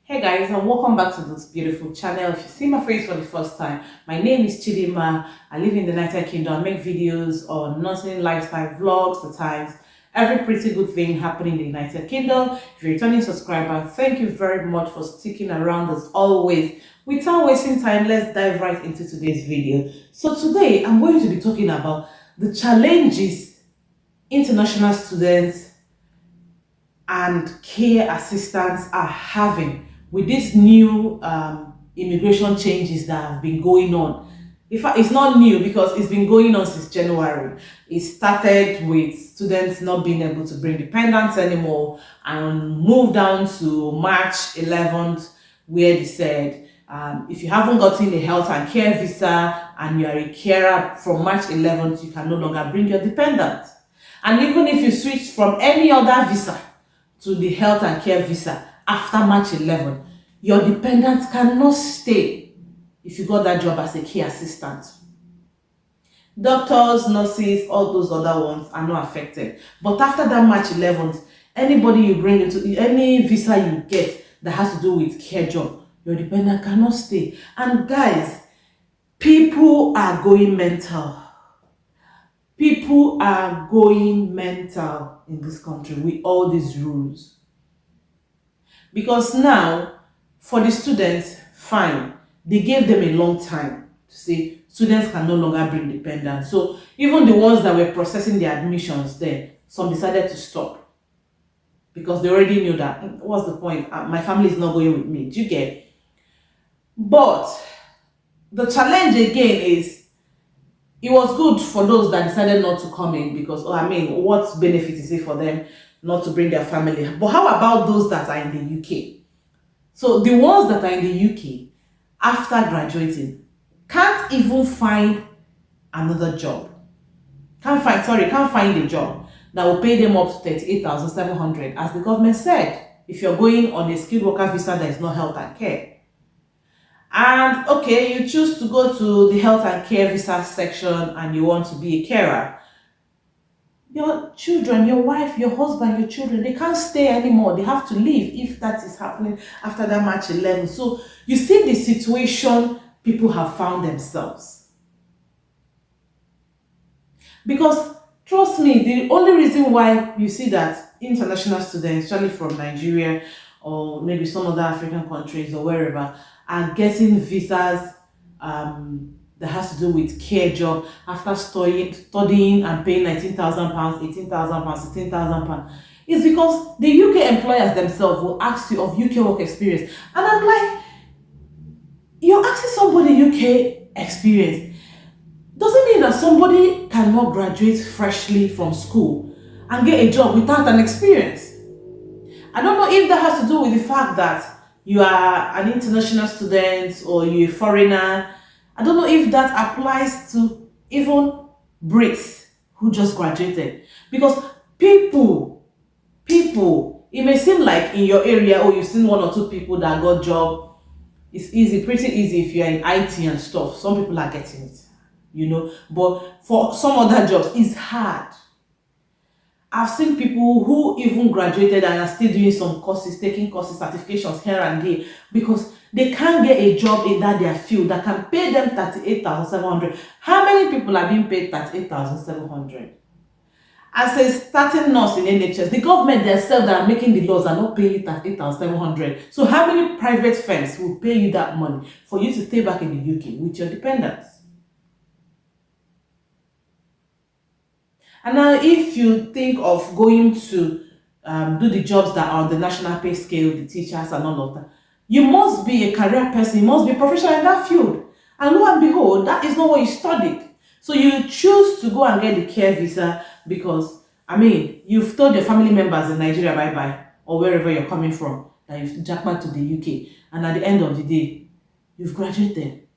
Hey guys, and welcome back to this beautiful channel. If you see my face for the first time, my name is Chidima. I live in the United Kingdom. I make videos on nursing, lifestyle, vlogs, the times, every pretty good thing happening in the United Kingdom. If you're a returning subscriber, thank you very much for sticking around as always. Without wasting time, let's dive right into today's video. So today, I'm going to be talking about the challenges international students and care assistants are having with these new immigration changes that have been going on. In fact, it's not new because it's been going on since January. It started with students not being able to bring dependents anymore and moved down to March 11th, where they said if you haven't gotten a health and care visa and you are a carer from March 11th, you can no longer bring your dependent. And even if you switch from any other visa to the health and care visa after March 11, your dependent cannot stay if you got that job as a care assistant. Doctors, nurses, all those other ones are not affected. But after that March 11th, anybody you bring into any visa you get that has to do with care job, your dependent cannot stay. And guys, people are going mental. People are going mental in this country with all these rules. Because now, for the students, fine, they gave them a long time to say students can no longer bring dependents. So even the ones that were processing their admissions there, some decided to stop because they already knew that what's the point? My family is not going with me. Do you get? But the challenge again is it was good for those that decided not to come in because, what benefit is it for them not to bring their family? But how about those that are in the UK? So the ones that are in the UK after graduating can't even find another job. Can't find a job that will pay them up to 38,700, as the government said, if you're going on a skilled worker visa that is not health and care. And okay, you choose to go to the health and care visa section and you want to be a carer. Your children, your wife, your husband, your children, they can't stay anymore. They have to leave if that is happening after that March 11. So you see the situation people have found themselves. Because trust me, the only reason why you see that international students, especially from Nigeria or maybe some other African countries or wherever, are getting visas that has to do with care job after studying and paying £19,000, £18,000, £16,000. It's because the UK employers themselves will ask you of UK work experience. And I'm like, you're asking somebody UK experience. Doesn't mean that somebody cannot graduate freshly from school and get a job without an experience. I don't know if that has to do with the fact that you are an international student or you're a foreigner. I don't know if that applies to even Brits who just graduated. Because people, it may seem like in your area, oh, you've seen one or two people that got job. It's easy, pretty easy if you're in IT and stuff. Some people are getting it, But for some other jobs, it's hard. I've seen people who even graduated and are still doing some courses, taking courses, certifications here and there, because they can't get a job in that their field that can pay them 38,700. How many people are being paid 38,700? As a starting nurse in NHS, the government themselves that are making the laws are not paying you 38,700. So how many private firms will pay you that money for you to stay back in the UK with your dependents? And now, if you think of going to do the jobs that are on the national pay scale, the teachers and all of that, you must be a career person, you must be professional in that field. And lo and behold, that is not what you studied. So you choose to go and get the care visa because, you've told your family members in Nigeria bye-bye, or wherever you're coming from, that you've jackpot to the UK. And at the end of the day, you've graduated.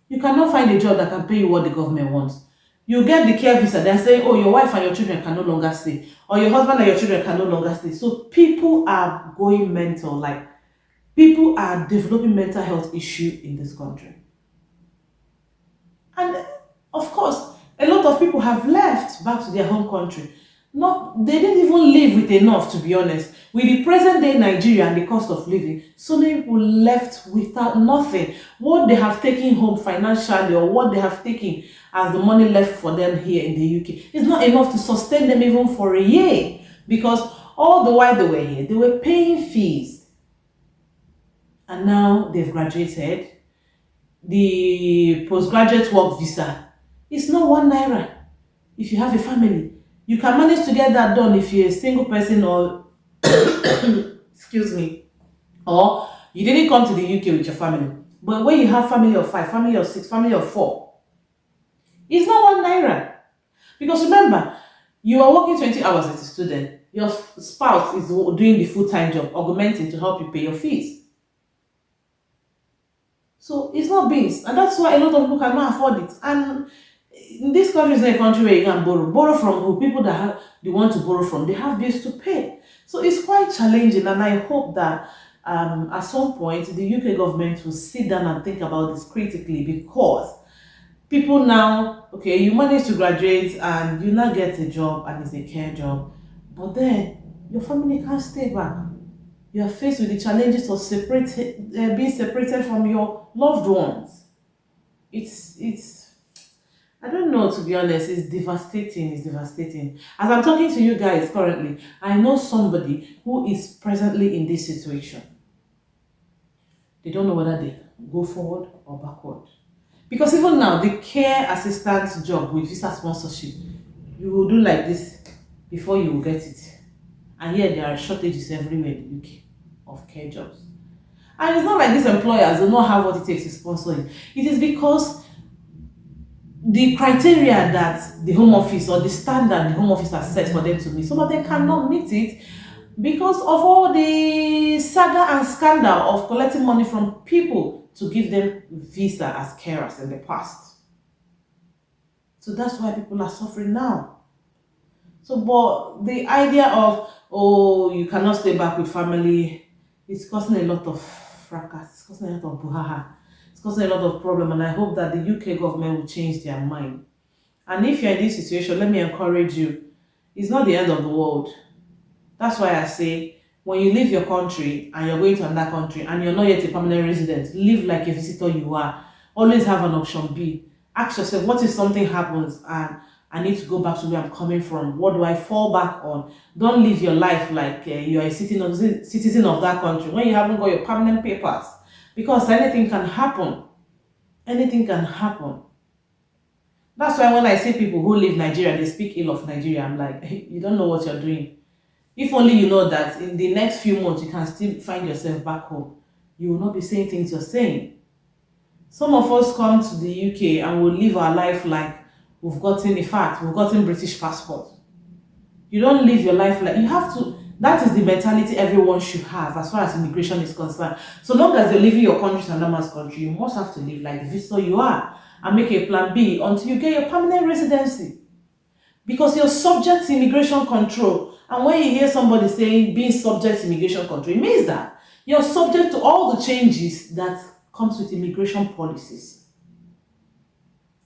You cannot find a job that can pay you what the government wants. You get the care visa, they're saying, oh, your wife and your children can no longer stay, or your husband and your children can no longer stay. So people are going mental, like people are developing mental health issue in this country. And of course, a lot of people have left back to their home country. Not, they didn't even live with enough, to be honest. With the present day Nigeria and the cost of living, so many people left without nothing. What they have taken home financially, or what they have taken as the money left for them here in the UK, is not enough to sustain them even for a year. Because all the while they were here, they were paying fees. And now they've graduated. The postgraduate work visa is not 1 naira. If you have a family, you can manage to get that done if you're a single person, or excuse me, or you didn't come to the UK with your family. But when you have family of 5, family of 6, family of 4, it's not 1 naira. Because remember, you are working 20 hours as a student. Your spouse is doing the full-time job, augmenting to help you pay your fees. So it's not beans, and that's why a lot of people cannot afford it. And in this country is not a country where you can borrow. Borrow from who? People that have, they want to borrow from, they have bills to pay. So it's quite challenging, and I hope that at some point the UK government will sit down and think about this critically, because people now, okay, you manage to graduate and you now get a job and it's a care job, but then your family can't stay back. You are faced with the challenges of being separated from your loved ones. It's I don't know, to be honest. It's devastating. It's devastating. As I'm talking to you guys currently, I know somebody who is presently in this situation. They don't know whether they go forward or backward. Because even now, the care assistant job with visa sponsorship, you will do like this before you will get it. And yet there are shortages everywhere in the UK of care jobs. And it's not like these employers do not have what it takes to sponsor it. It is because the criteria that the Home Office, or the standard the Home Office has set for them to meet, some of them cannot meet it because of all the saga and scandal of collecting money from people to give them visa as carers in the past. So that's why people are suffering now. So, but the idea of, oh, you cannot stay back with family, it's causing a lot of fracas, it's causing a lot of buhaha, it's causing a lot of problem, and I hope that the UK government will change their mind. And if you're in this situation, let me encourage you, it's not the end of the world. That's why I say, when you leave your country and you're going to another country and you're not yet a permanent resident, live like a visitor you are. Always have an option B. Ask yourself, what if something happens and I need to go back to where I'm coming from? What do I fall back on? Don't live your life like you're a citizen of that country when you haven't got your permanent papers. Because anything can happen. Anything can happen. That's why when I see people who leave Nigeria, they speak ill of Nigeria, I'm like, hey, you don't know what you're doing. If only you know that in the next few months you can still find yourself back home. You will not be saying things you're saying. Some of us come to the UK and will live our life like we've gotten British passport. You don't live your life like, you have to, that is the mentality everyone should have as far as immigration is concerned. So long as you're leaving your country to another man's country, you must have to live like the visitor you are and make a plan B until you get your permanent residency. Because you're subject to immigration control. And when you hear somebody saying being subject to immigration control, it means that you're subject to all the changes that comes with immigration policies.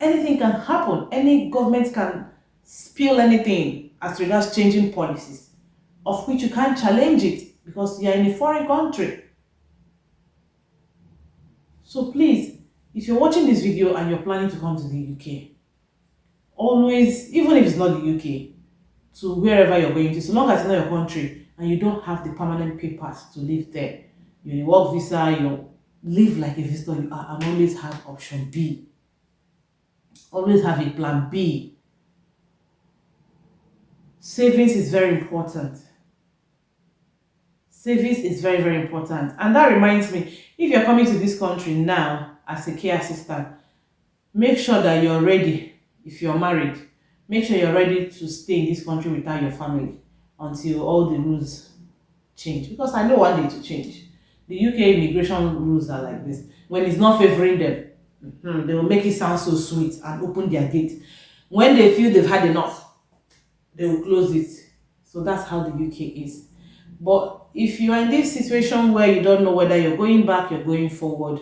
Anything can happen. Any government can spill anything as regards changing policies, of which you can't challenge it because you're in a foreign country. So please, if you're watching this video and you're planning to come to the UK, always, even if it's not the UK, to wherever you're going to, so long as it's not your country and you don't have the permanent papers to live there, you're in a work visa, you live like a visitor you are, and always have option B. Always have a plan B. Savings is very important. Savings is very, very important. And that reminds me, if you're coming to this country now as a care assistant, make sure that you're ready. If you're married, make sure you're ready to stay in this country without your family until all the rules change. Because I know one day to change. The UK immigration rules are like this. When it's not favoring them, they will make it sound so sweet and open their gate. When they feel they've had enough, they will close it. So that's how the UK is. But if you are in this situation where you don't know whether you're going back, you're going forward,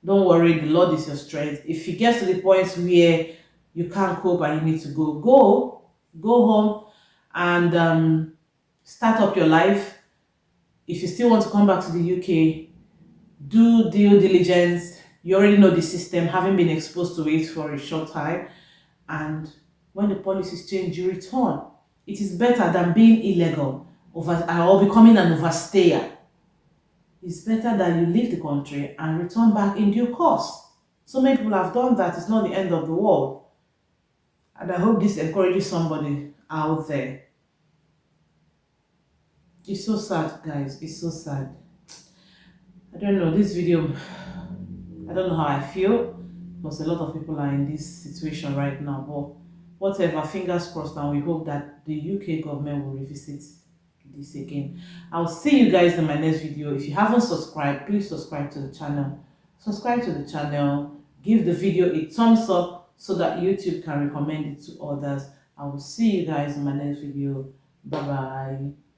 don't worry, the Lord is your strength. If it gets to the point where you can't cope and you need to go home and start up your life. If you still want to come back to the UK, do due diligence. You already know the system, having been exposed to it for a short time. And when the policies change, you return. It is better than being illegal or becoming an overstayer. It's better that you leave the country and return back in due course. So many people have done that. It's not the end of the world. And I hope this encourages somebody out there. It's so sad, guys. It's so sad. I don't know. This video, I don't know how I feel because a lot of people are in this situation right now. But whatever, fingers crossed, and we hope that the UK government will revisit this again. I'll see you guys in my next video. If you haven't subscribed, please subscribe to the channel. Subscribe to the channel. Give the video a thumbs up so that YouTube can recommend it to others. I will see you guys in my next video. Bye bye.